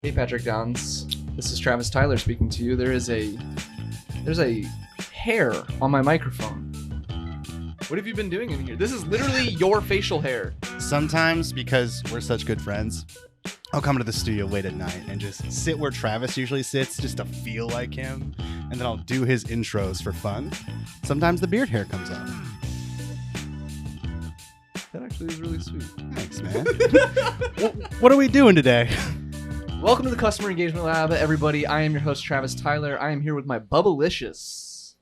Hey Patrick Downs, this is Travis Tyler speaking to you. There's a hair on my microphone. What have you been doing in here? This is literally your facial hair. Sometimes, because we're such good friends, I'll come to the studio late at night and just sit where Travis usually sits just to feel like him, and then I'll do his intros for fun. Sometimes the beard hair comes out. That actually is really sweet. Thanks, man. What are we doing today? Welcome to the Customer Engagement Lab, everybody. I am your host, Travis Tyler. I am here with my Bubblicious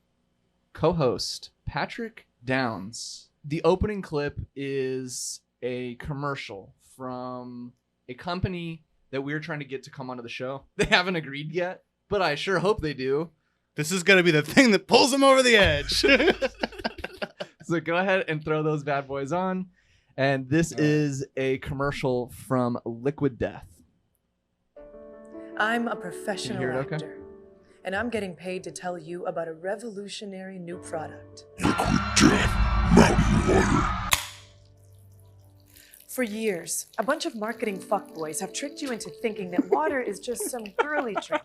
co-host, Patrick Downs. The opening clip is a commercial from a company that we're trying to get to come onto the show. They haven't agreed yet, but I sure hope they do. This is going to be the thing that pulls them over the edge. So go ahead and throw those bad boys on. And this is a commercial from Liquid Death. I'm a professional hear it actor, okay? and I'm getting paid to tell you about a revolutionary new product. For years, a bunch of marketing fuckboys have tricked you into thinking that water is just some girly trick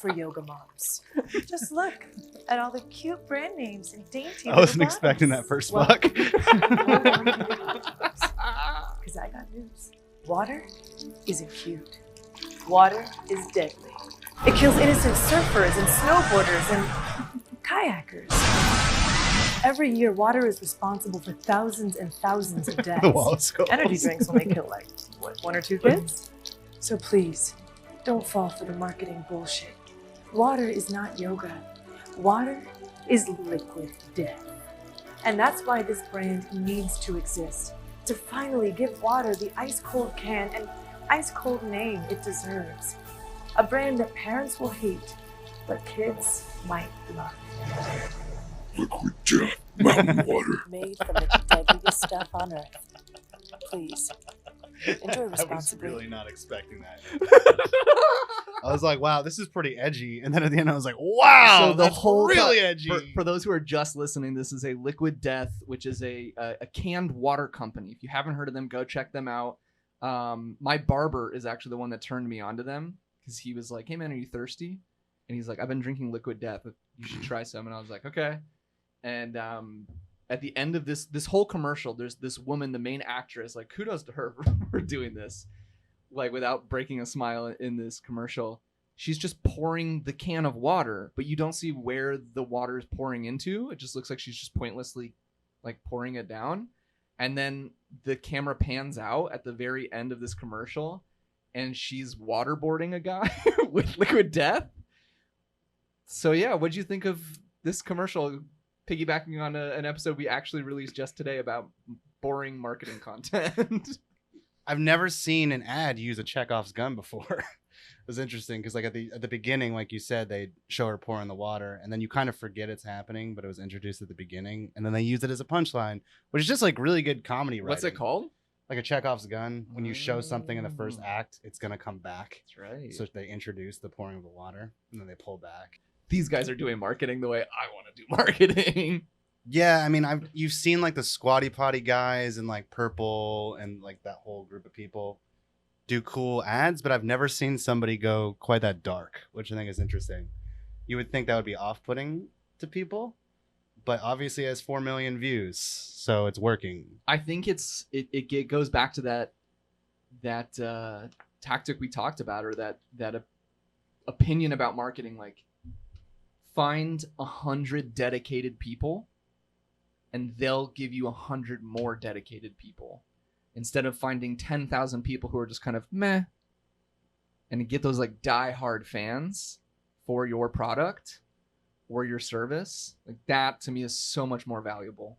for yoga moms. Just look at all the cute brand names and dainty I wasn't little expecting that bottles. first Well, buck. because I got news. Water isn't cute. Water is deadly. It kills innocent surfers and snowboarders and kayakers. Every year, water is responsible for thousands and thousands of deaths. The Wallace goals. Energy drinks only kill like, what, 1 or 2 kids? So please, don't fall for the marketing bullshit. Water is not yoga. Water is liquid death. And that's why this brand needs to exist. To finally give water the ice-cold can and ice-cold name it deserves. A brand that parents will hate, but kids might love. Liquid Death Mountain Water. Made from the deadliest stuff on earth. Please, enjoy I was responsibly. really not expecting that. I was like, wow, this is pretty edgy. And then at the end, I was like, wow, So the that's whole really time- edgy. For those who are just listening, this is a Liquid Death, which is a canned water company. If you haven't heard of them, go check them out. My barber is actually the one that turned me onto them because he was like, "Hey man, are you thirsty?" And he's like, "I've been drinking Liquid Death. You should try some." And I was like, "Okay." And at the end of this whole commercial, there's this woman, the main actress. Like, kudos to her for doing this, like without breaking a smile in this commercial. She's just pouring the can of water, but you don't see where the water is pouring into. It just looks like she's just pointlessly like pouring it down. And then the camera pans out at the very end of this commercial, and she's waterboarding a guy with Liquid Death. So yeah, what'd you think of this commercial? Piggybacking on an episode we actually released just today about boring marketing content. I've never seen an ad use a Chekhov's gun before. It was interesting because like at the beginning, like you said, they show her pouring the water, and then you kind of forget it's happening, but it was introduced at the beginning, and then they use it as a punchline, which is just like really good comedy writing. What's it called? Like a Chekhov's gun. When you show something in the first act, it's gonna come back. That's right. So they introduce the pouring of the water, and then they pull back. These guys are doing marketing the way I want to do marketing. Yeah, I mean, you've seen like the Squatty Potty guys and like Purple and like that whole group of people do cool ads, but I've never seen somebody go quite that dark, which I think is interesting. You would think that would be off-putting to people, but obviously it has 4 million views, so it's working. I think it goes back to that tactic we talked about, or that opinion about marketing. Like, find 100 dedicated people, and they'll give you 100 more dedicated people. Instead of finding 10,000 people who are just kind of meh, and get those like die-hard fans for your product or your service, like that to me is so much more valuable.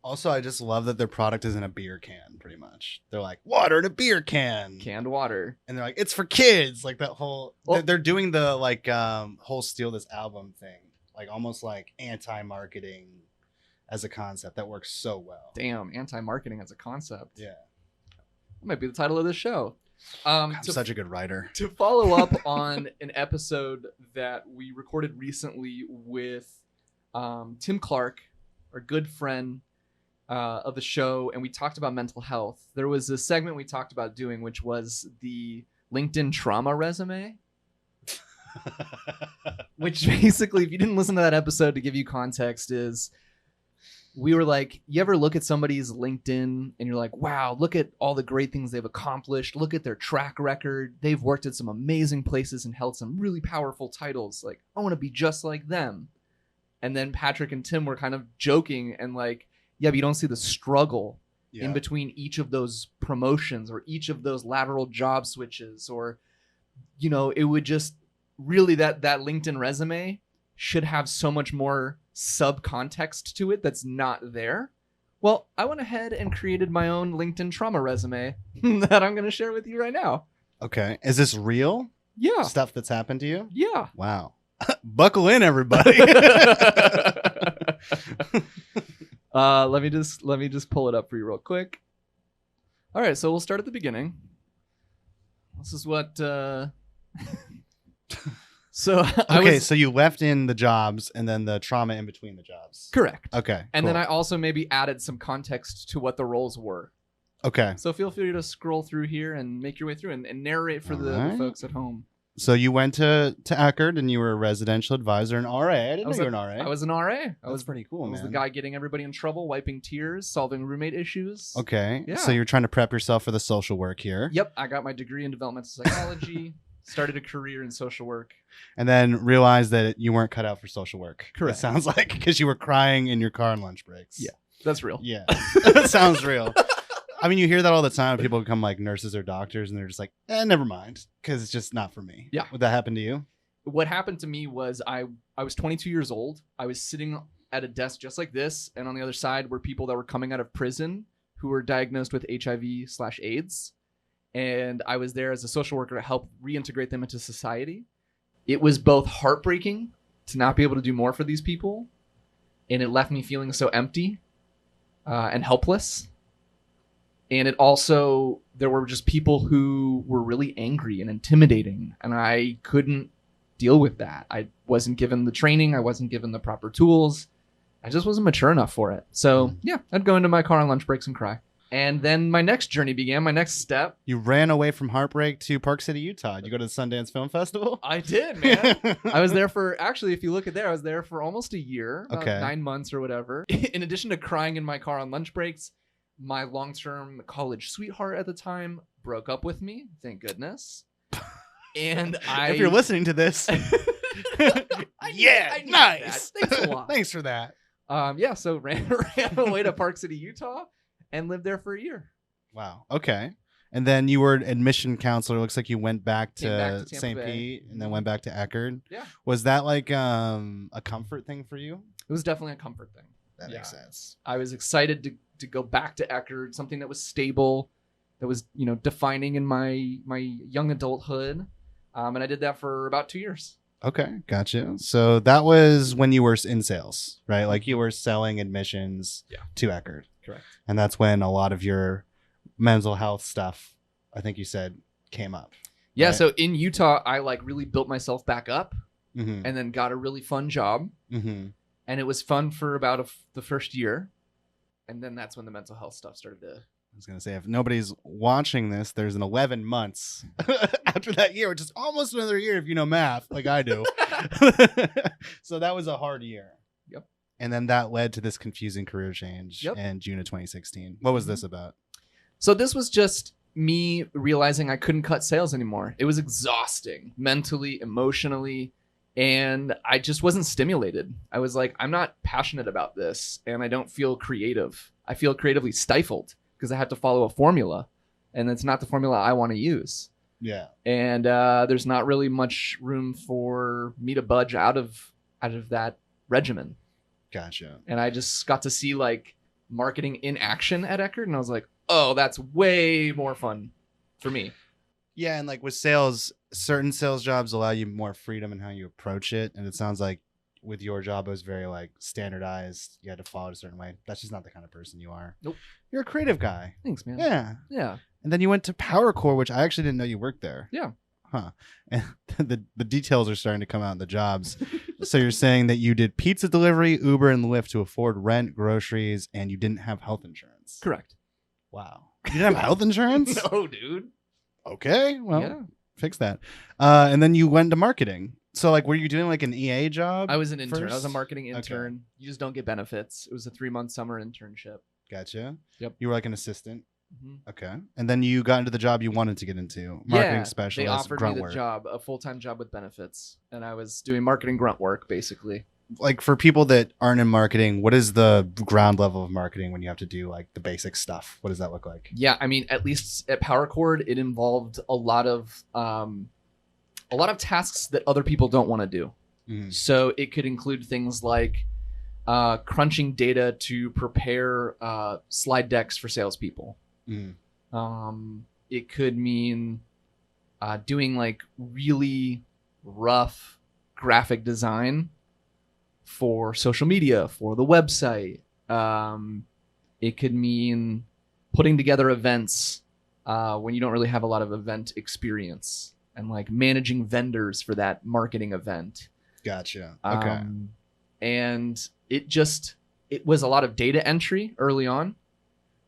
Also, I just love that their product is in a beer can, pretty much. They're like, water in a beer can. Canned water. And they're like, it's for kids. Like that whole, Well- they're doing the like whole Steal This Album thing. Like almost like anti-marketing as a concept that works so well. Damn, anti-marketing as a concept. Yeah. That might be the title of this show. I'm such a good writer. To follow up on an episode that we recorded recently with Tim Clark, our good friend of the show, and we talked about mental health. There was a segment we talked about doing, which was the LinkedIn trauma resume. Which basically, if you didn't listen to that episode, to give you context, is we were like, you ever look at somebody's LinkedIn and you're like, wow, look at all the great things they've accomplished. Look at their track record. They've worked at some amazing places and held some really powerful titles. Like, I want to be just like them. And then Patrick and Tim were kind of joking and like, yeah, but you don't see the struggle in between each of those promotions or each of those lateral job switches, or, you know, it would just really that LinkedIn resume should have so much more subcontext to it that's not there. Well, I went ahead and created my own LinkedIn trauma resume that I'm going to share with you right now. Okay. Is this real? Yeah. Stuff that's happened to you? Yeah. Wow. Buckle in, everybody. Let me just pull it up for you real quick. All right, so we'll start at the beginning. This is what so so you left in the jobs and then the trauma in between the jobs. Correct. Okay. And cool. then I also maybe added some context to what the roles were. Okay. So feel free to scroll through here and make your way through and narrate for the folks at home. So you went to Eckerd and you were a residential advisor and RA. I didn't know you were an RA. I was an RA. That was pretty cool, I was man. the guy getting everybody in trouble, wiping tears, solving roommate issues. Okay. Yeah. So you're trying to prep yourself for the social work here. Yep. I got my degree in developmental psychology, started a career in social work. And then realized that you weren't cut out for social work. Correct. It sounds like, because you were crying in your car on lunch breaks. Yeah. That's real. Yeah. That sounds real. I mean, you hear that all the time. People become like nurses or doctors and they're just like, never mind, because it's just not for me. Yeah. Would that happen to you? What happened to me was I was 22 years old. I was sitting at a desk just like this. And on the other side were people that were coming out of prison who were diagnosed with HIV/AIDS. And I was there as a social worker to help reintegrate them into society. It was both heartbreaking to not be able to do more for these people. And it left me feeling so empty and helpless. And it also, there were just people who were really angry and intimidating, and I couldn't deal with that. I wasn't given the training. I wasn't given the proper tools. I just wasn't mature enough for it. So yeah, I'd go into my car on lunch breaks and cry. And then my next journey began, my next step. You ran away from heartbreak to Park City, Utah. Did you go to the Sundance Film Festival? I did, man. I was there for, actually, if you look at there, I was there for almost a year, about 9 months or whatever. In addition to crying in my car on lunch breaks, my long-term college sweetheart at the time broke up with me. Thank goodness. And if you're listening to this, yeah, nice. Thanks a lot. Thanks for that. Yeah, so ran away to Park City, Utah, and lived there for a year. Wow. Okay. And then you were admission counselor. Looks like you went back to St. Bay. Pete and then went back to Eckerd. Yeah. Was that like a comfort thing for you? It was definitely a comfort thing. That makes sense. I was excited to go back to Eckerd, something that was stable, that was, you know, defining in my young adulthood. And I did that for about 2 years. Okay, gotcha. So that was when you were in sales, right? Like you were selling admissions to Eckerd. Correct. And that's when a lot of your mental health stuff, I think you said, came up. Yeah, right? so in Utah, I like really built myself back up Mm-hmm. and then got a really fun job. Mm-hmm. And it was fun for about the first year. And then that's when the mental health stuff started to... I was going to say, if nobody's watching this, there's an 11 months after that year, which is almost another year if you know math, like I do. So that was a hard year. Yep. And then that led to this confusing career change in June of 2016. What was this about? So this was just me realizing I couldn't cut sales anymore. It was exhausting mentally, emotionally, and I just wasn't stimulated. I was like, I'm not passionate about this, and I don't feel creative. I feel creatively stifled because I have to follow a formula, and it's not the formula I want to use. Yeah. And there's not really much room for me to budge out of that regimen. Gotcha. And I just got to see like marketing in action at Eckerd, and I was like, oh, that's way more fun for me. Yeah, and like with sales, certain sales jobs allow you more freedom in how you approach it. And it sounds like with your job, it was very like standardized. You had to follow it a certain way. That's just not the kind of person you are. Nope. You're a creative guy. Thanks, man. Yeah. Yeah. And then you went to PowerCore, which I actually didn't know you worked there. Yeah. Huh. And the details are starting to come out in the jobs. So you're saying that you did pizza delivery, Uber, and Lyft to afford rent, groceries, and you didn't have health insurance. Correct. Wow. You didn't have health insurance? No, dude. Okay. Well, Yeah. fix that. And then you went to marketing. So like, were you doing like an EA job? I was an intern. I was a first? marketing Okay. intern. You just don't get benefits. It was a 3-month summer internship. Gotcha. Yep. You were like an assistant. Mhm. Okay. And then you got into the job you wanted to get into, marketing Yeah, specialist, they offered grunt me the work. job, a full-time job with benefits, and I was doing marketing grunt work basically. Like for people that aren't in marketing, what is the ground level of marketing when you have to do like the basic stuff? What does that look like? Yeah, I mean, at least at PowerCord, it involved a lot of tasks that other people don't want to do. Mhm. So it could include things like crunching data to prepare slide decks for salespeople. Mhm. It could mean doing like really rough graphic design for social media, for the website. It could mean putting together events when you don't really have a lot of event experience, and like managing vendors for that marketing event. Gotcha. Okay. And it was a lot of data entry early on.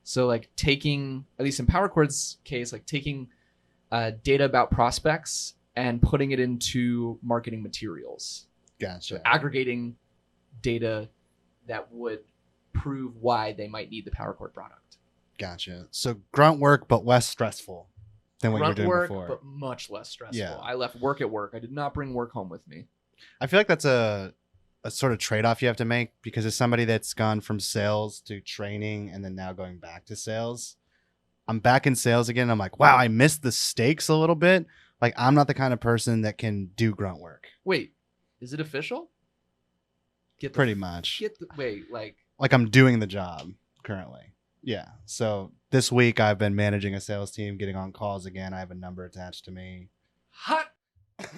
So like taking, at least in PowerCord's case, like taking data about prospects and putting it into marketing materials. Gotcha. So aggregating data that would prove why they might need the PowerCord product. Gotcha. So grunt work, but less stressful than what Grunt you were work, doing before. but much less stressful. Yeah. I left work at work. I did not bring work home with me. I feel like that's a sort of trade-off you have to make, because as somebody that's gone from sales to training and then now going back to sales, I'm back in sales again. I'm like, wow, I missed the stakes a little bit. Like, I'm not the kind of person that can do grunt work. Wait, is it official? Pretty much. Like I'm doing the job currently. Yeah. So this week I've been managing a sales team, getting on calls again. I have a number attached to me. Hot damn!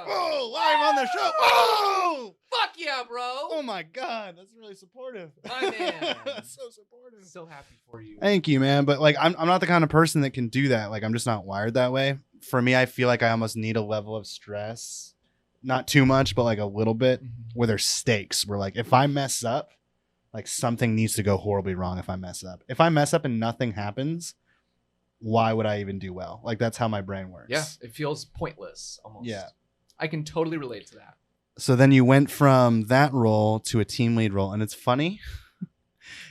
Oh, live on the show. Oh! Fuck yeah, bro! Oh my God, that's really supportive. My man. So supportive. So happy for you. Thank you, man. But like, I'm not the kind of person that can do that. Like, I'm just not wired that way. For me, I feel like I almost need a level of stress, not too much, but like a little bit, where there's stakes. Where like, if I mess up, like something needs to go horribly wrong. If I mess up and nothing happens, why would I even do well? Like, that's how my brain works. Yeah, it feels pointless almost. Yeah. I can totally relate to that. So then you went from that role to a team lead role. And it's funny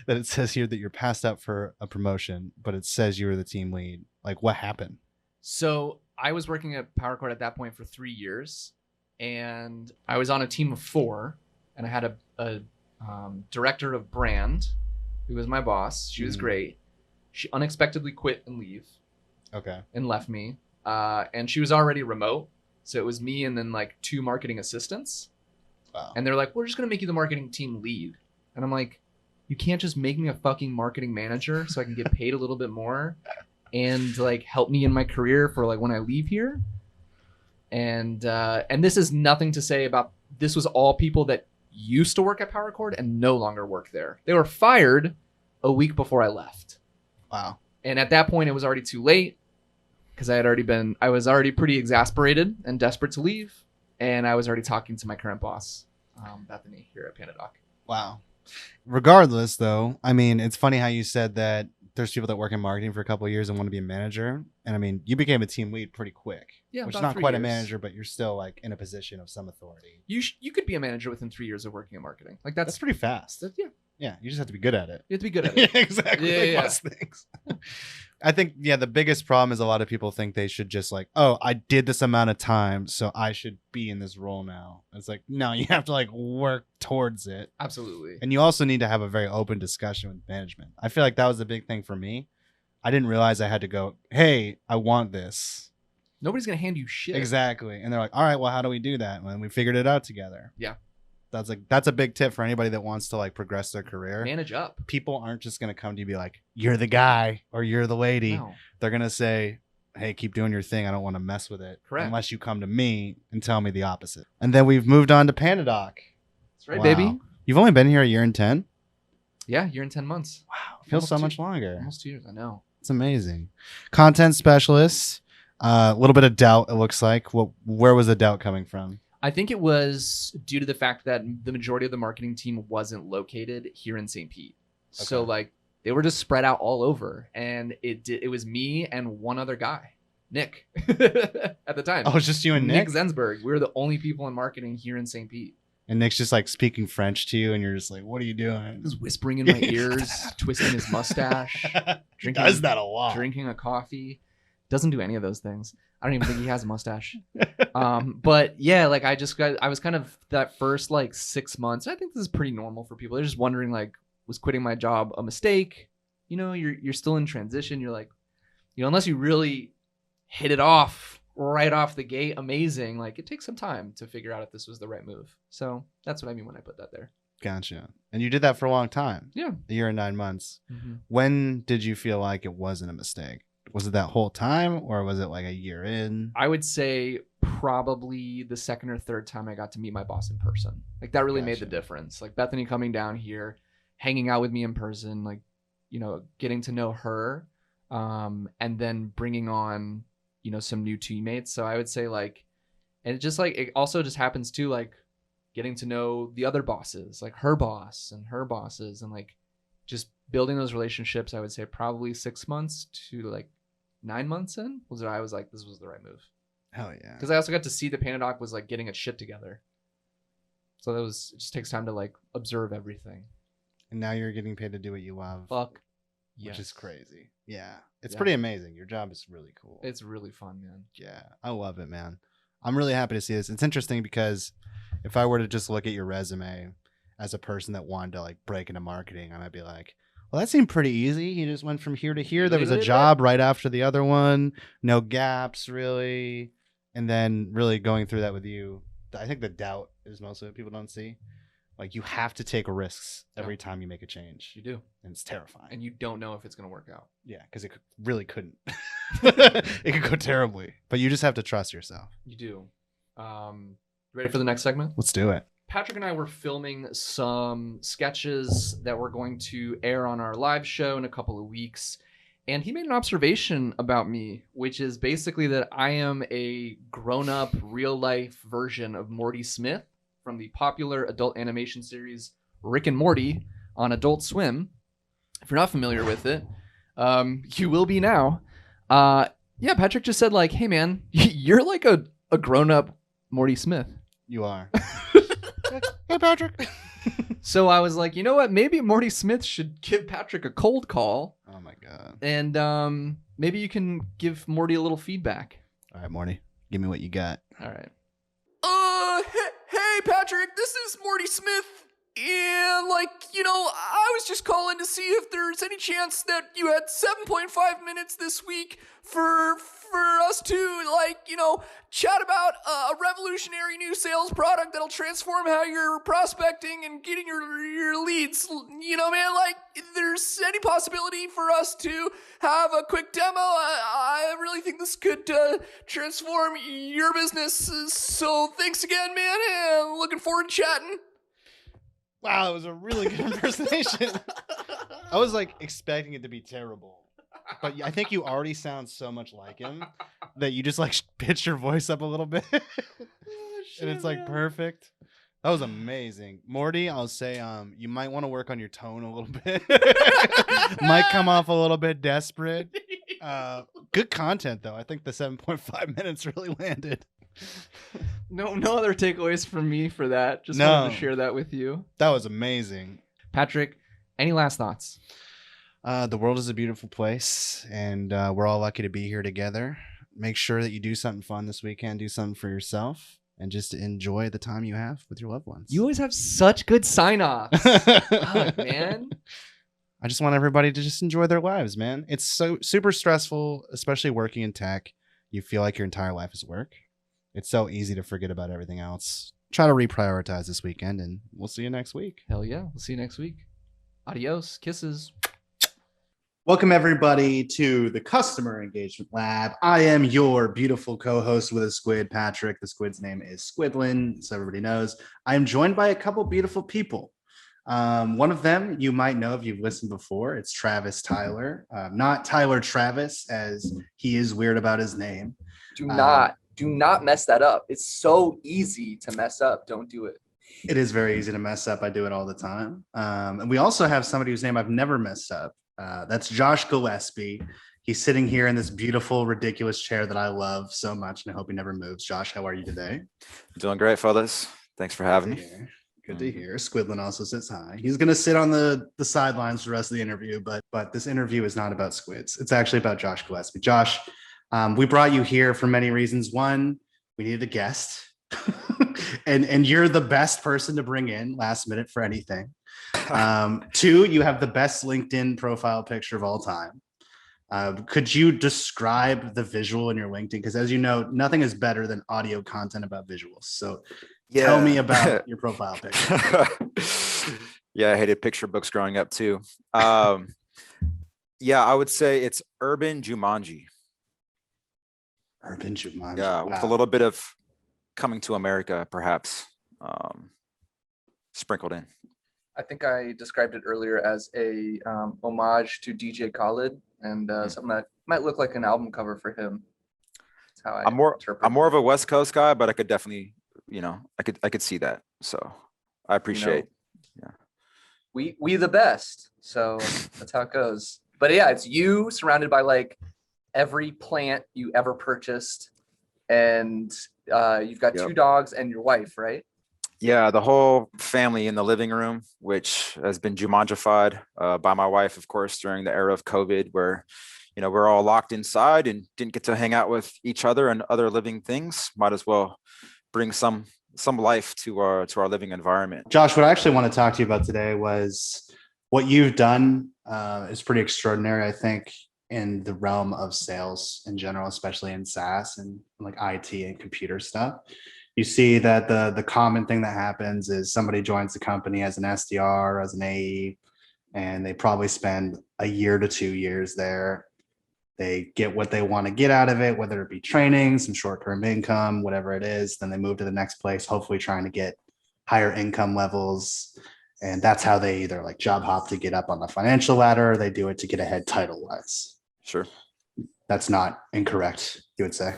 that it says here that you're passed up for a promotion, but it says you were the team lead. Like, what happened? So I was working at PowerCord at that point for 3 years, and I was on a team of 4, and I had a director of brand who was my boss. She was great. She unexpectedly quit and left me. And she was already remote. So it was me and then like 2 marketing assistants. Wow. And they're like, we're just going to make you the marketing team lead. And I'm like, you can't just make me a fucking marketing manager so I can get paid a little bit more and like help me in my career for like when I leave here. And this is nothing to say about, this was all people that used to work at PowerCord and no longer work there. They were fired a week before I left. Wow. And at that point, it was already too late because I was already pretty exasperated and desperate to leave. And I was already talking to my current boss, Bethany, here at PandaDoc. Wow. Regardless, though, I mean, it's funny how you said that there's people that work in marketing for a couple of years and want to be a manager. And I mean, you became a team lead pretty quick. Yeah, which is about not 3 quite a years. manager, but you're still like in a position of some authority. You could be a manager within 3 years of working in marketing. Like That's pretty fast. yeah. Yeah, you just have to be good at it. You have to be good at it. Yeah, exactly. Yeah, like yeah. most things. I think, the biggest problem is a lot of people think they should just like, oh, I did this amount of time, so I should be in this role now. It's like, no, you have to like work towards it. Absolutely. And you also need to have a very open discussion with management. I feel like that was the big thing for me. I didn't realize I had to go, hey, I want this. Nobody's going to hand you shit. Exactly. And they're like, all right, well, how do we do that? And we figured it out together. Yeah. That's a big tip for anybody that wants to like progress their career. Manage up. People aren't just going to come to you and be like, you're the guy or you're the lady. No. They're going to say, hey, keep doing your thing. I don't want to mess with it. Correct. Unless you come to me and tell me the opposite. And then we've moved on to PandaDoc. That's right, Wow. baby. You've only been here a year and 10? Yeah, you're in 10 months. Wow. It feels so much longer. Almost 2 years. I know. It's amazing. Content specialist. A little bit of doubt, it looks like. Where was the doubt coming from? I think it was due to the fact that the majority of the marketing team wasn't located here in St. Pete. So Okay. like they were just spread out all over, and it was me and one other guy Nick at the time. Oh, it's just you and Nick Nick? Zensberg. We were the only people in marketing here in St. Pete. And Nick's just like speaking French to you, and you're just like, what are you doing? He was whispering in my ears, twisting his mustache, He does that a lot. drinking a coffee. Doesn't do any of those things. I don't even think he has a mustache. But yeah, like I was kind of that first like 6 months. I think this is pretty normal for people. They're just wondering, like, was quitting my job a mistake? You know, you're still in transition. You're like, you know, unless you really hit it off right off the gate, amazing. Like, it takes some time to figure out if this was the right move. So that's what I mean when I put that there. Gotcha. And you did that for a long time. Yeah. A year and 9 months. Mm-hmm. When did you feel like it wasn't a mistake? Was it that whole time, or was it like a year in? I would say probably the second or third time I got to meet my boss in person. Like, that really made the difference. Like, Bethany coming down here, hanging out with me in person, like, you know, getting to know her, and then bringing on, you know, some new teammates. So I would say, like, and it also just happens too, like, getting to know the other bosses, like her boss and her bosses, and like just building those relationships. I would say probably 6 months to like 9 months in was where I was like, this was the right move. Hell yeah. Because I also got to see the PandaDoc was like getting its shit together. So it just takes time to like observe everything. And now you're getting paid to do what you love. Fuck. Which is crazy. Yeah. It's Yeah. pretty amazing. Your job is really cool. It's really fun, man. Yeah. I love it, man. I'm really happy to see this. It's interesting because if I were to just look at your resume as a person that wanted to like break into marketing, I might be like, well, that seemed pretty easy. He just went from here to here. There was a job right after the other one. No gaps, really. And then really going through that with you, I think the doubt is mostly what people don't see. Like, you have to take risks every time you make a change. You do. And it's terrifying. And you don't know if it's going to work out. Yeah, because really couldn't. It could go terribly. But you just have to trust yourself. You do. Ready for the next segment? Let's do it. Patrick and I were filming some sketches that we're going to air on our live show in a couple of weeks. And he made an observation about me, which is basically that I am a grown-up, real-life version of Morty Smith from the popular adult animation series Rick and Morty on Adult Swim. If you're not familiar with it, you will be now. Yeah, Patrick just said, like, hey, man, you're like a grown-up Morty Smith. You are. Hey, Patrick. So I was like, you know what? Maybe Morty Smith should give Patrick a cold call. Oh, my God. And maybe you can give Morty a little feedback. All right, Morty. Give me what you got. All right. Hey, Patrick, this is Morty Smith. And, like, you know, I was just calling to see if there's any chance that you had 7.5 minutes this week for us to, like, you know, chat about a revolutionary new sales product that'll transform how you're prospecting and getting your leads. You know, man, like, if there's any possibility for us to have a quick demo, I really think this could transform your business. So thanks again, man, and looking forward to chatting. Wow, that was a really good impersonation. I was like expecting it to be terrible, but I think you already sound so much like him that you just like pitch your voice up a little bit, and it's like perfect. That was amazing, Morty. I'll say, you might want to work on your tone a little bit. Might come off a little bit desperate. Good content though. I think the 7.5 minutes really landed. No other takeaways from me for that. Just wanted to share that with you. That was amazing. Patrick, any last thoughts? The world is a beautiful place, and we're all lucky to be here together. Make sure that you do something fun this weekend. Do something for yourself, and just enjoy the time you have with your loved ones. You always have such good sign-offs. God, man. I just want everybody to just enjoy their lives, man. It's so super stressful, especially working in tech. You feel like your entire life is work. It's so easy to forget about everything else. Try to reprioritize this weekend, and we'll see you next week. Hell yeah. We'll see you next week. Adios. Kisses. Welcome, everybody, to the Customer Engagement Lab. I am your beautiful co-host with a squid, Patrick. The squid's name is Squidlin, so everybody knows. I am joined by a couple beautiful people. One of them you might know if you've listened before. It's Travis Tyler. Not Tyler Travis, as he is weird about his name. Do not mess that up. It's so easy to mess up. Don't do it. It is very easy to mess up. I do it all the time. And we also have somebody whose name I've never messed up. That's Josh Gillespie. He's sitting here in this beautiful, ridiculous chair that I love so much, and I hope he never moves. Josh, how are you today? Doing great, fellas. Thanks for having Good to me. hear. Good to hear. Squidlin also sits high. He's gonna sit on the sidelines for the rest of the interview, but this interview is not about squids. It's actually about Josh Gillespie. Josh, we brought you here for many reasons. One, we needed a guest, and you're the best person to bring in last minute for anything. Two, you have the best LinkedIn profile picture of all time. Could you describe the visual in your LinkedIn? Because as you know, nothing is better than audio content about visuals. So tell me about your profile picture. Yeah, I hated picture books growing up too. Yeah, I would say it's urban Jumanji. Urban Jumanji. Yeah, wow. with a little bit of Coming to America, perhaps, sprinkled in. I think I described it earlier as a homage to DJ Khaled and something that might look like an album cover for him. That's how I'm more of a West Coast guy, but I could definitely, I could see that. So I appreciate. We the best. So that's how it goes. But yeah, it's you surrounded by like every plant you ever purchased, and you've got two dogs and your wife, right? Yeah, the whole family in the living room, which has been Jumanjified by my wife, of course, during the era of COVID, where, we're all locked inside and didn't get to hang out with each other and other living things. Might as well bring some life to our living environment. Josh, what I actually want to talk to you about today was what you've done is pretty extraordinary, I think, in the realm of sales in general, especially in SaaS and like IT and computer stuff. You see that the common thing that happens is somebody joins the company as an SDR, as an AE, and they probably spend a year to 2 years there. They get what they want to get out of it, whether it be training, some short-term income, whatever it is. Then they move to the next place, hopefully trying to get higher income levels. And that's how they either like job hop to get up on the financial ladder, or they do it to get ahead title-wise. Sure. That's not incorrect, you would say.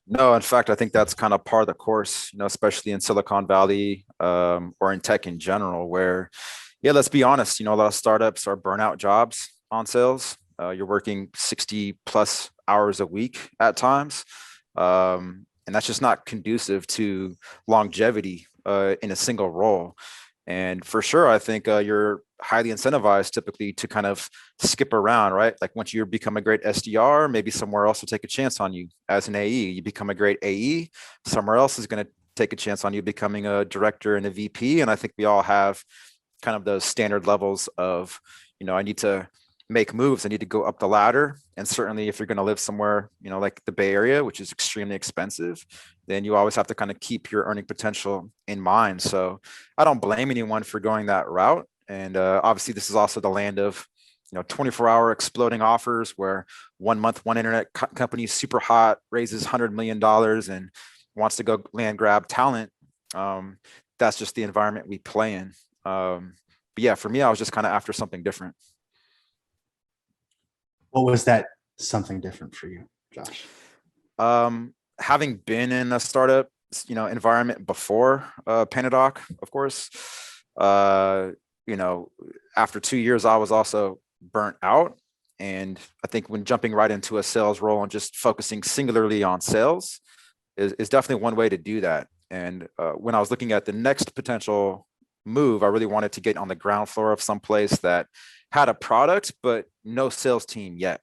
No, in fact, I think that's kind of part of the course, especially in Silicon Valley or in tech in general, where, let's be honest, a lot of startups are burnout jobs on sales. You're working 60 plus hours a week at times. And that's just not conducive to longevity in a single role. And for sure, I think you're highly incentivized typically to kind of skip around, right? Like once you become a great SDR, maybe somewhere else will take a chance on you as an AE. You become a great AE, somewhere else is going to take a chance on you becoming a director and a VP. And I think we all have kind of those standard levels of, I need to make moves. I need to go up the ladder. And certainly if you're going to live somewhere, like the Bay Area, which is extremely expensive, then you always have to kind of keep your earning potential in mind. So I don't blame anyone for going that route. And obviously this is also the land of, 24-hour exploding offers where 1 month, one internet company is super hot, raises $100 million and wants to go land grab talent. That's just the environment we play in. But yeah, for me, I was just kind of after something different. What was that something different for you, Josh? Having been in a startup, environment before PandaDoc, of course, after 2 years, I was also burnt out. And I think when jumping right into a sales role and just focusing singularly on sales is definitely one way to do that. And when I was looking at the next potential move, I really wanted to get on the ground floor of some place that had a product, but no sales team yet.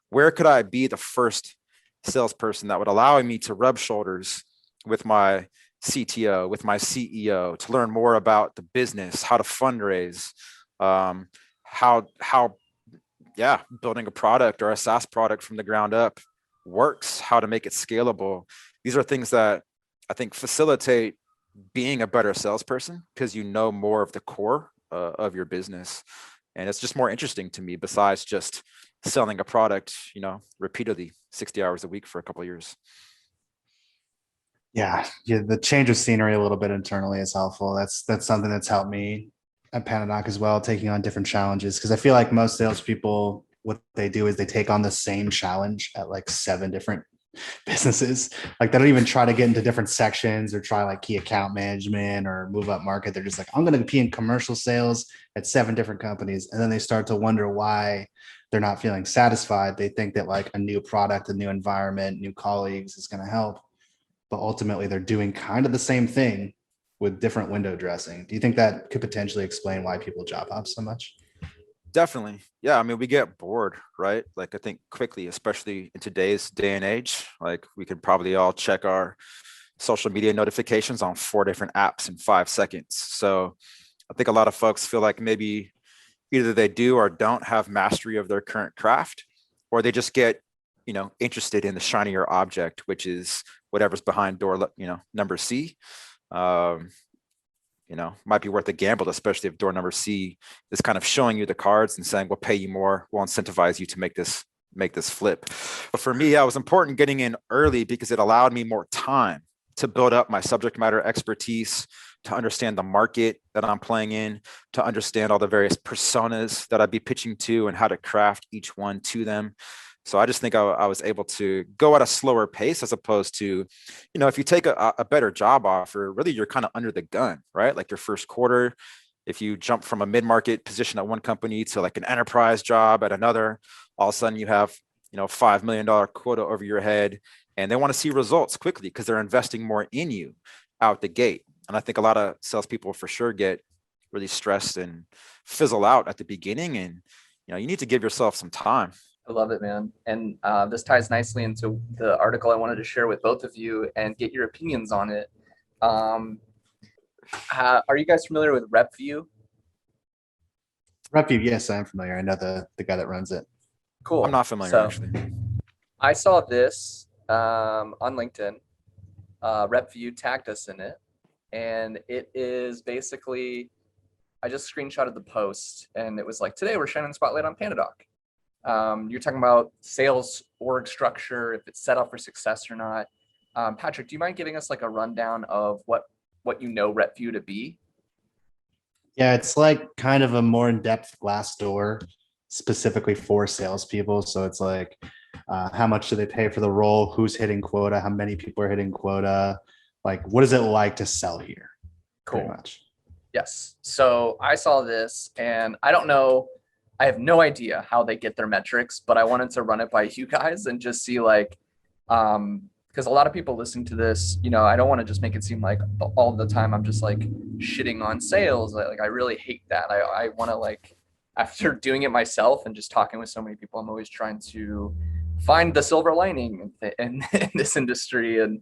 Where could I be the first salesperson that would allow me to rub shoulders with my CTO, with my CEO, to learn more about the business, how to fundraise, building a product or a SaaS product from the ground up works, how to make it scalable. These are things that I think facilitate being a better salesperson because you know more of the core of your business. And it's just more interesting to me besides just selling a product, repeatedly 60 hours a week for a couple of years. Yeah, the change of scenery a little bit internally is helpful. That's something that's helped me at PandaDoc as well, taking on different challenges. Because I feel like most salespeople, what they do is they take on the same challenge at like 7 different businesses. Like they don't even try to get into different sections or try like key account management or move up market. They're just like, I'm going to be in commercial sales at 7 different companies. And then they start to wonder why they're not feeling satisfied. They think that like a new product, a new environment, new colleagues is going to help, but ultimately they're doing kind of the same thing with different window dressing. Do you think that could potentially explain why people job hop so much? Definitely. Yeah. I mean, we get bored, right? Like I think quickly, especially in today's day and age, like we could probably all check our social media notifications on 4 different apps in 5 seconds. So I think a lot of folks feel like maybe either they do or don't have mastery of their current craft, or they just get, interested in the shinier object, which is whatever's behind door, number C. Might be worth a gamble, especially if door number C is kind of showing you the cards and saying, we'll pay you more, we'll incentivize you to make this flip. But for me, it was important getting in early because it allowed me more time to build up my subject matter expertise, to understand the market that I'm playing in, to understand all the various personas that I'd be pitching to and how to craft each one to them. So I just think I was able to go at a slower pace as opposed to, if you take a better job offer, really you're kind of under the gun, right? Like your first quarter, if you jump from a mid-market position at one company to like an enterprise job at another, all of a sudden you have, $5 million quota over your head, and they want to see results quickly because they're investing more in you out the gate. And I think a lot of salespeople for sure get really stressed and fizzle out at the beginning. And, you need to give yourself some time. I love it, man. And this ties nicely into the article I wanted to share with both of you and get your opinions on it. Are you guys familiar with RepView? RepView, yes, I'm familiar. I know the guy that runs it. Cool. I'm not familiar, actually. I saw this on LinkedIn. RepView tagged us in it. And it is basically, I just screenshotted the post and it was like, today we're shining the spotlight on PandaDoc. You're talking about sales org structure, if it's set up for success or not. Patrick, do you mind giving us like a rundown of what RepView to be? Yeah, it's like kind of a more in-depth Glassdoor specifically for salespeople. So it's like, how much do they pay for the role? Who's hitting quota? How many people are hitting quota? Like, what is it like to sell here? Cool. Pretty much. Yes. So I saw this and I don't know, I have no idea how they get their metrics, but I wanted to run it by you guys and just see like, because a lot of people listening to this, I don't want to just make it seem like all the time I'm just like shitting on sales. Like I really hate that. I want to like, after doing it myself and just talking with so many people, I'm always trying to find the silver lining in this industry. And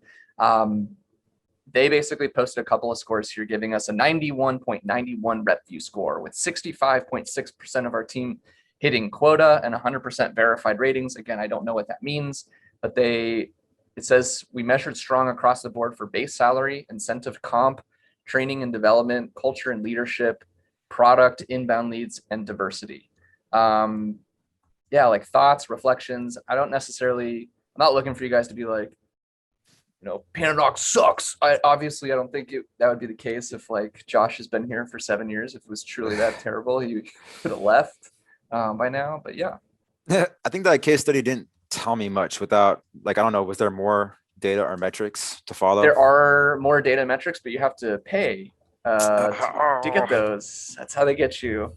they basically posted a couple of scores here, giving us a 91.91 RepView score with 65.6% of our team hitting quota and 100% verified ratings. Again, I don't know what that means, but it says we measured strong across the board for base salary, incentive comp, training and development, culture and leadership, product, inbound leads, and diversity. Like thoughts, reflections. I'm not looking for you guys to be like, PandaDoc sucks. I don't think that would be the case if like Josh has been here for 7 years. If it was truly that terrible, he could have left by now. But yeah. I think that case study didn't tell me much without, like, I don't know, was there more data or metrics to follow? There are more data metrics, but you have to pay to get those. That's how they get you.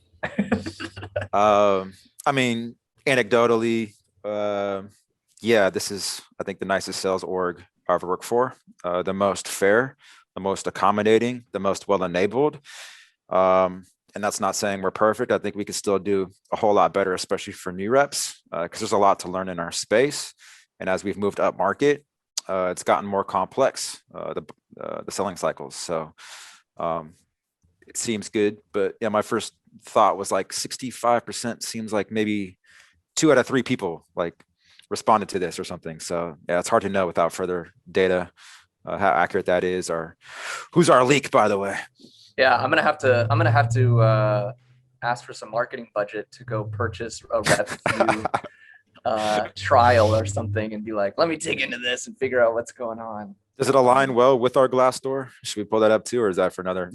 I mean, anecdotally, this is, I think, the nicest sales org I've ever worked for, the most fair, the most accommodating, the most well-enabled. And that's not saying we're perfect. I think we could still do a whole lot better, especially for new reps, because there's a lot to learn in our space. And as we've moved up market, it's gotten more complex, the selling cycles. So it seems good. But yeah, my first thought was like 65% seems like maybe 2 out of 3 people like responded to this or something. So yeah, it's hard to know without further data how accurate that is, or who's our leak, by the way. Yeah, I'm gonna have to ask for some marketing budget to go purchase a RepView trial or something and be like, let me dig into this and figure out what's going on. Does it align well with our Glassdoor? Should we pull that up too, or is that for another?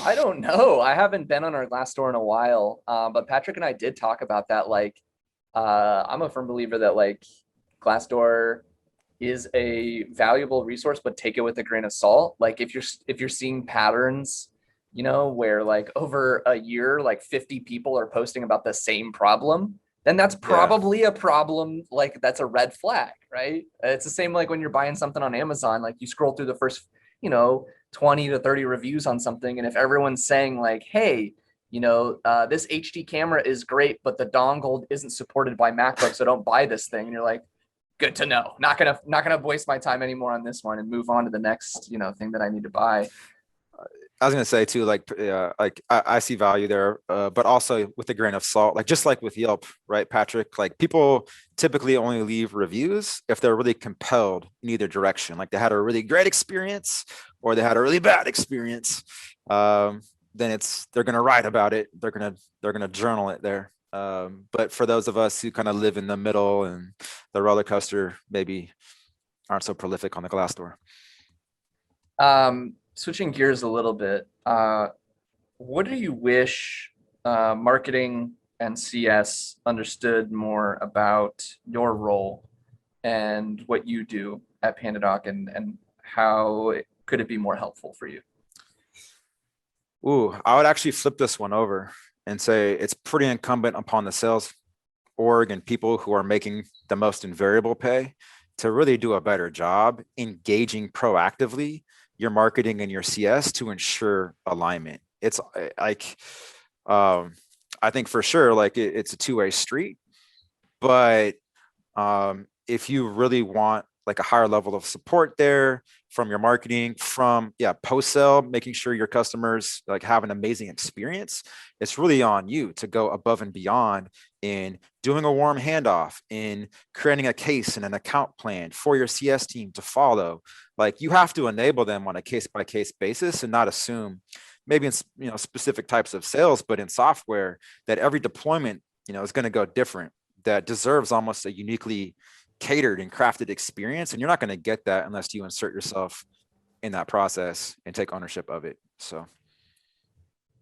I don't know. I haven't been on our Glassdoor in a while, but Patrick and I did talk about that. Like, I'm a firm believer that like Glassdoor is a valuable resource, but take it with a grain of salt. Like if you're seeing patterns where like over a year, like 50 people are posting about the same problem, then that's probably a problem. Like that's a red flag, right? It's the same like when you're buying something on Amazon, like you scroll through the first, 20 to 30 reviews on something. And if everyone's saying like, hey, this HD camera is great, but the dongle isn't supported by MacBook, so don't buy this thing. And you're like, good to know. Not gonna waste my time anymore on this one and move on to the next, thing that I need to buy. I was gonna say too, like I see value there, but also with a grain of salt, like just like with Yelp, right, Patrick? Like people typically only leave reviews if they're really compelled in either direction. Like they had a really great experience or they had a really bad experience. Then they're gonna write about it. They're gonna journal it there. But for those of us who kind of live in the middle and the roller coaster maybe aren't so prolific on the Glassdoor. Switching gears a little bit, what do you wish marketing and CS understood more about your role and what you do at PandaDoc, and how could it be more helpful for you? Ooh, I would actually flip this one over and say it's pretty incumbent upon the sales org and people who are making the most in variable pay to really do a better job engaging proactively your marketing and your CS to ensure alignment. It's like, I think for sure, like it's a two-way street, but if you really want like a higher level of support there from your marketing, from post-sale, making sure your customers like have an amazing experience, it's really on you to go above and beyond in doing a warm handoff, in creating a case and an account plan for your CS team to follow. Like you have to enable them on a case-by-case basis and not assume maybe in specific types of sales, but in software that every deployment is going to go different, that deserves almost a uniquely catered and crafted experience. And you're not going to get that unless you insert yourself in that process and take ownership of it. So.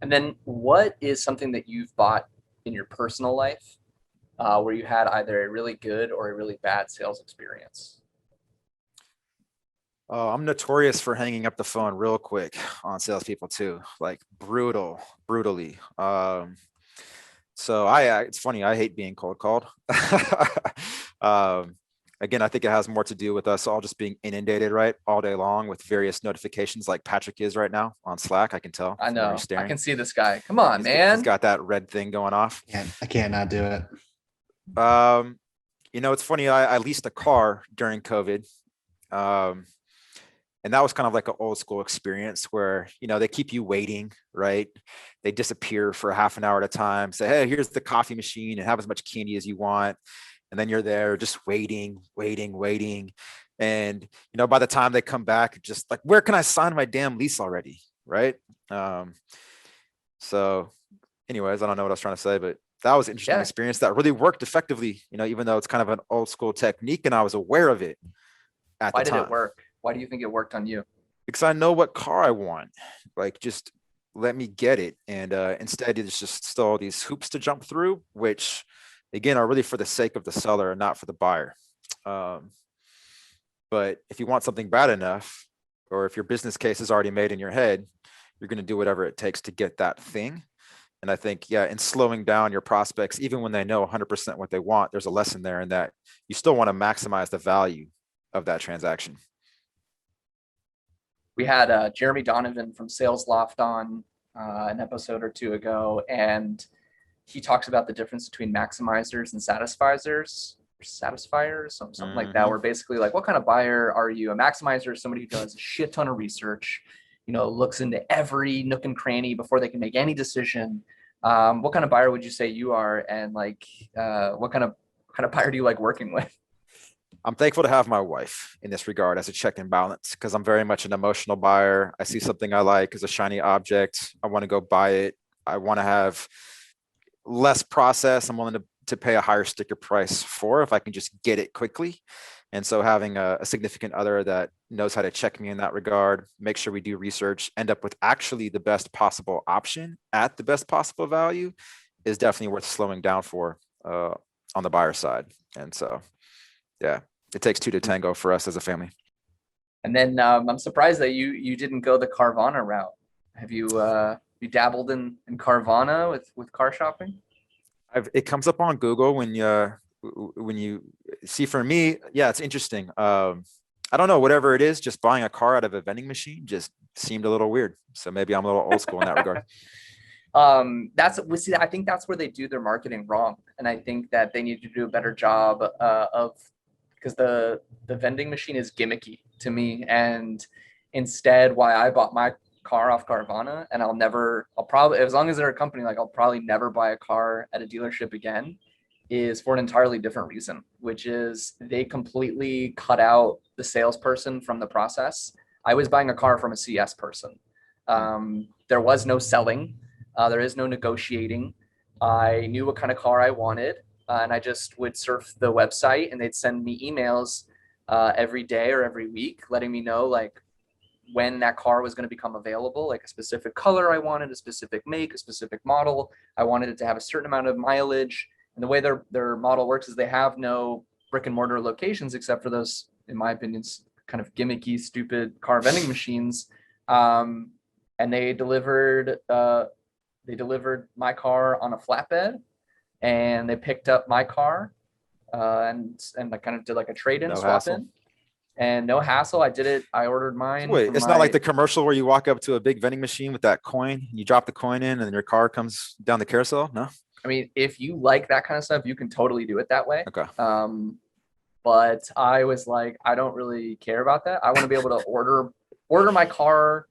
And then what is something that you've bought in your personal life where you had either a really good or a really bad sales experience? Oh, I'm notorious for hanging up the phone real quick on salespeople too, like brutally. So it's funny, I hate being cold called. Again, I think it has more to do with us all just being inundated, right, all day long with various notifications like Patrick is right now on Slack. I can tell. I know. I can see this guy. Come on, man. He's got that red thing going off. I can't not do it. It's funny. I leased a car during COVID. And that was kind of like an old school experience where, they keep you waiting, right? They disappear for half an hour at a time, say, hey, here's the coffee machine and have as much candy as you want. And then you're there just waiting. And, by the time they come back, just like, where can I sign my damn lease already? Right. So anyways, I don't know what I was trying to say, but that was an interesting experience that really worked effectively, even though it's kind of an old school technique and I was aware of it at the time. Why did it work? Why do you think it worked on you? Because I know what car I want. Like, just let me get it. And instead, it's just still all these hoops to jump through, which again are really for the sake of the seller and not for the buyer. But if you want something bad enough, or if your business case is already made in your head, you're going to do whatever it takes to get that thing. And I think, in slowing down your prospects, even when they know 100% what they want, there's a lesson there in that you still want to maximize the value of that transaction. We had Jeremy Donovan from Sales Loft on an episode or two ago, and he talks about the difference between maximizers and satisfiers, something like that, where basically like, what kind of buyer are you? A maximizer is somebody who does a shit ton of research, looks into every nook and cranny before they can make any decision. What kind of buyer would you say you are? And like, what kind of buyer do you like working with? I'm thankful to have my wife in this regard as a check and balance, because I'm very much an emotional buyer. I see something I like as a shiny object. I want to go buy it. I want to have less process. I'm willing to pay a higher sticker price for if I can just get it quickly. And so having a significant other that knows how to check me in that regard, make sure we do research, end up with actually the best possible option at the best possible value is definitely worth slowing down for on the buyer side. And so, it takes two to tango for us as a family. And then I'm surprised that you didn't go the Carvana route. Have you dabbled in Carvana with car shopping? It comes up on Google when you see. For me, yeah, it's interesting. I don't know, whatever it is, just buying a car out of a vending machine just seemed a little weird. So maybe I'm a little old school in that regard. I think that's where they do their marketing wrong, and I think that they need to do a better job because the vending machine is gimmicky to me, and instead, why I bought my car off Carvana, and I'll probably, as long as they're a company, like I'll probably never buy a car at a dealership again, is for an entirely different reason, which is they completely cut out the salesperson from the process. I was buying a car from a CS person. There was no selling. There is no negotiating. I knew what kind of car I wanted, and I just would surf the website, and they'd send me emails every day or every week, letting me know like when that car was going to become available, like a specific color I wanted, a specific make, a specific model. I wanted it to have a certain amount of mileage. And the way their model works is they have no brick and mortar locations except for those, in my opinion, kind of gimmicky, stupid car vending machines. And they delivered my car on a flatbed, and they picked up my car and I kind of did like a trade-in swap in. And no hassle. I did it. I ordered mine. Wait, it's not like the commercial where you walk up to a big vending machine with that coin, you drop the coin in, and then your car comes down the carousel? No? I mean, if you like that kind of stuff, you can totally do it that way. Okay. But I was like, I don't really care about that. I want to be able to order my car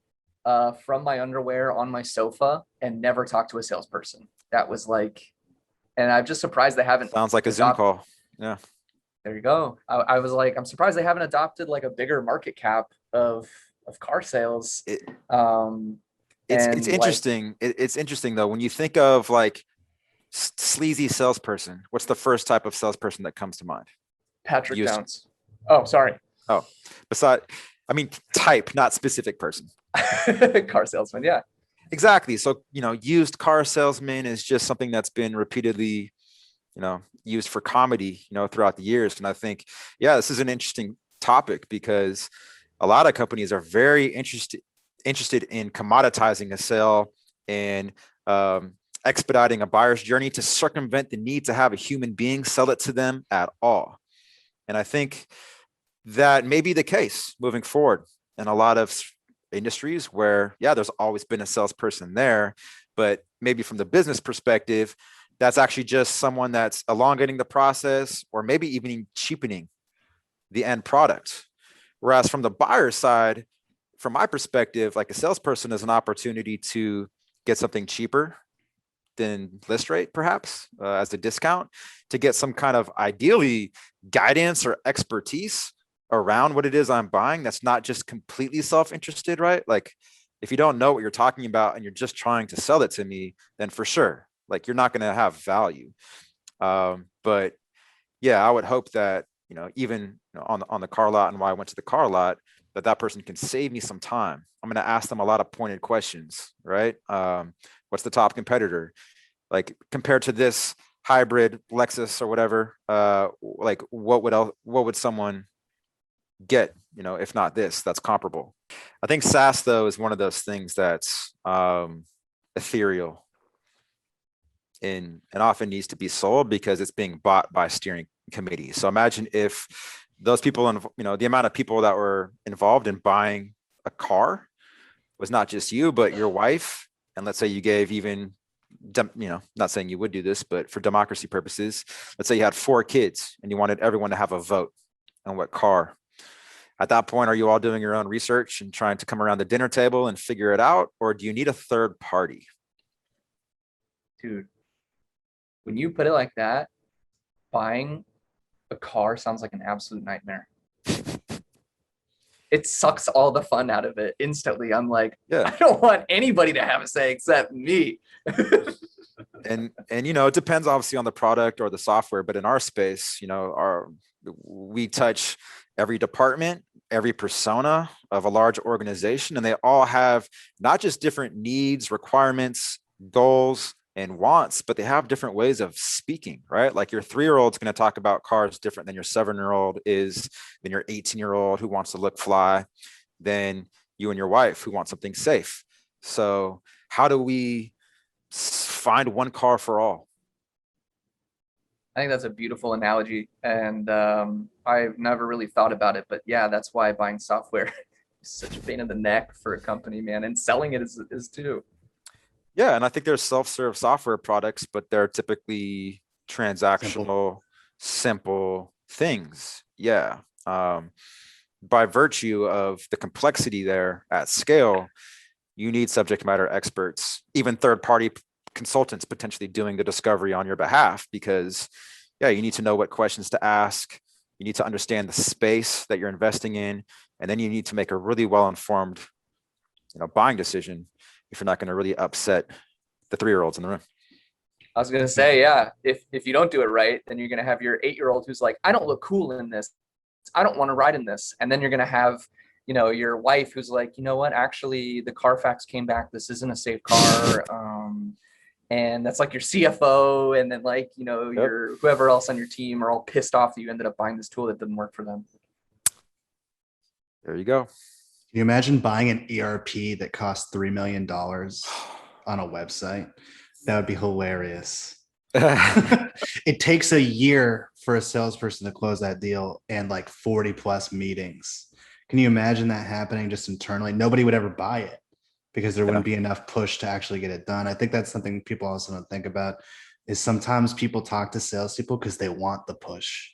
from my underwear on my sofa and never talk to a salesperson. That was like, and I'm just surprised they haven't. Sounds like a Zoom call. Yeah. There you go. I was like, I'm surprised they haven't adopted like a bigger market cap of car sales. It's interesting. It's interesting though. When you think of like sleazy salesperson, what's the first type of salesperson that comes to mind? Patrick Downs. Oh, sorry. Oh, type, not specific person. Car salesman. Yeah, exactly. So, used car salesman is just something that's been repeatedly, used for comedy, throughout the years. And I think, yeah, this is an interesting topic because a lot of companies are very interested in commoditizing a sale and expediting a buyer's journey to circumvent the need to have a human being sell it to them at all. And I think that may be the case moving forward in a lot of industries where, yeah, there's always been a salesperson there, but maybe from the business perspective, that's actually just someone that's elongating the process or maybe even cheapening the end product. Whereas from the buyer side, from my perspective, like a salesperson is an opportunity to get something cheaper than list rate, perhaps as a discount, to get some kind of ideally guidance or expertise around what it is I'm buying. That's not just completely self-interested, right? Like if you don't know what you're talking about and you're just trying to sell it to me, then for sure, like you're not going to have value. But yeah, I would hope that, even on the car lot and why I went to the car lot, that person can save me some time. I'm going to ask them a lot of pointed questions, right? What's the top competitor? Like compared to this hybrid Lexus or whatever, like what would someone get, if not this, that's comparable? I think SaaS though is one of those things that's ethereal and often needs to be sold because it's being bought by steering committee. So imagine if those people, the amount of people that were involved in buying a car was not just you, but your wife. And let's say you gave even, not saying you would do this, but for democracy purposes, let's say you had 4 kids and you wanted everyone to have a vote on what car. At that point, are you all doing your own research and trying to come around the dinner table and figure it out? Or do you need a third party? Dude, when you put it like that, buying a car sounds like an absolute nightmare. It sucks all the fun out of it instantly. I'm like, yeah, I don't want anybody to have a say except me. and it depends obviously on the product or the software, but in our space, we touch every department, every persona of a large organization, and they all have not just different needs, requirements, goals, and wants, but they have different ways of speaking, right? Like your 3-year-old's going to talk about cars different than your 7-year-old is, than your 18-year-old who wants to look fly, than you and your wife who want something safe. So how do we find one car for all? I think that's a beautiful analogy, and I've never really thought about it, but yeah, that's why buying software is such a pain in the neck for a company, man, and selling it is too. Yeah, and I think there's self-serve software products, but they're typically transactional, simple things. Yeah. By virtue of the complexity there at scale, you need subject matter experts, even third-party consultants potentially doing the discovery on your behalf, because yeah, you need to know what questions to ask. You need to understand the space that you're investing in, and then you need to make a really well-informed, buying decision if you're not going to really upset the 3-year-olds in the room. I was gonna say, yeah, if you don't do it right, then you're gonna have your 8-year-old who's like, I don't look cool in this, I don't want to ride in this, and then you're gonna have your wife who's like, you know what, actually the Carfax came back, this isn't a safe car. And that's like your CFO, and then like, your whoever else on your team are all pissed off that you ended up buying this tool that didn't work for them. There you go. Can you imagine buying an ERP that costs $3 million on a website? That would be hilarious. It takes a year for a salesperson to close that deal and like 40 plus meetings. Can you imagine that happening just internally? Nobody would ever buy it, because there wouldn't be enough push to actually get it done. I think that's something people also don't think about, is sometimes people talk to salespeople because they want the push.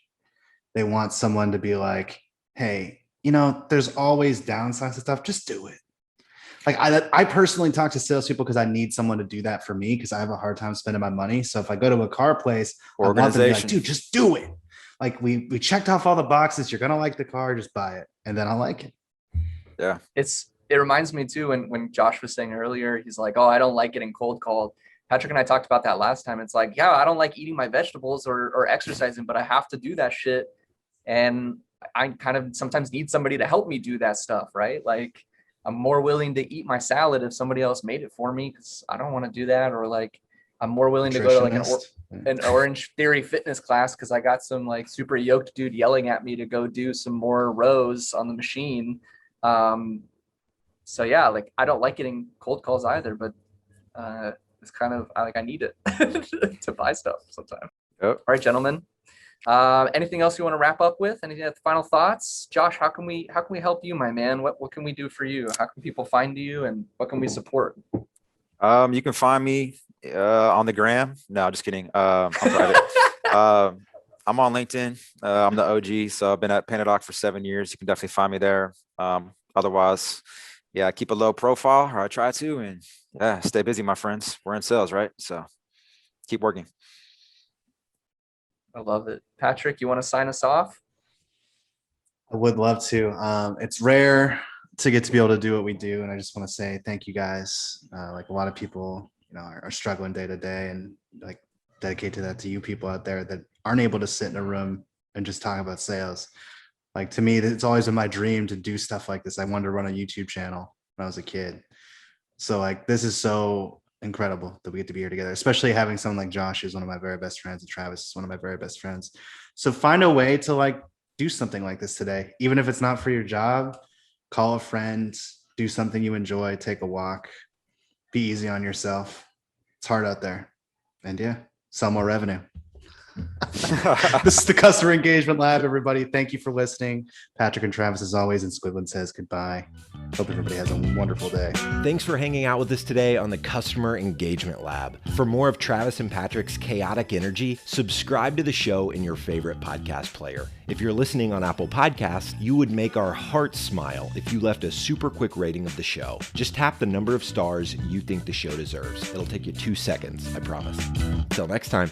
They want someone to be like, hey, there's always downsides to stuff. Just do it. Like I personally talk to salespeople because I need someone to do that for me, because I have a hard time spending my money. So if I go to a car place, I want them to be like, dude, just do it. Like we checked off all the boxes. You're going to like the car, just buy it. And then I'll like it. Yeah. It reminds me too, when Josh was saying earlier, he's like, oh, I don't like getting cold called. Patrick and I talked about that last time. It's like, yeah, I don't like eating my vegetables or exercising, but I have to do that shit. And I kind of sometimes need somebody to help me do that stuff, right? Like I'm more willing to eat my salad if somebody else made it for me, because I don't want to do that. Or like I'm more willing to go to like an Orange Theory fitness class because I got some like super yoked dude yelling at me to go do some more rows on the machine. So yeah, like I don't like getting cold calls either, but it's kind of I need it to buy stuff sometimes. Yep. All right, gentlemen. Anything else you want to wrap up with? Any final thoughts? Josh, how can we help you, my man? What can we do for you? How can people find you, and what can we support? You can find me on the gram. No, just kidding. I'm private. I'm on LinkedIn. I'm the OG, so I've been at PandaDoc for 7 years. You can definitely find me there. Otherwise, yeah, keep a low profile, or I try to, and yeah, stay busy, my friends. We're in sales, right? So keep working. I love it. Patrick, you want to sign us off? I would love to. It's rare to get to be able to do what we do, and I just want to say thank you guys. Like a lot of people, are struggling day to day, and like dedicate to that to you people out there that aren't able to sit in a room and just talk about sales. Like to me, it's always been my dream to do stuff like this. I wanted to run a YouTube channel when I was a kid. So like, this is so incredible that we get to be here together, especially having someone like Josh, who's one of my very best friends, and Travis is one of my very best friends. So find a way to like do something like this today, even if it's not for your job. Call a friend, do something you enjoy, take a walk, be easy on yourself. It's hard out there. And yeah, sell more revenue. This is the Customer Engagement Lab, everybody. Thank you for listening. Patrick and Travis, as always, and Squidlin says goodbye. Hope everybody has a wonderful day. Thanks for hanging out with us today on the Customer Engagement Lab. For more of Travis and Patrick's chaotic energy, subscribe to the show in your favorite podcast player. If you're listening on Apple Podcasts, you would make our hearts smile if you left a super quick rating of the show. Just tap the number of stars you think the show deserves. It'll take you 2 seconds, I promise. Until next time.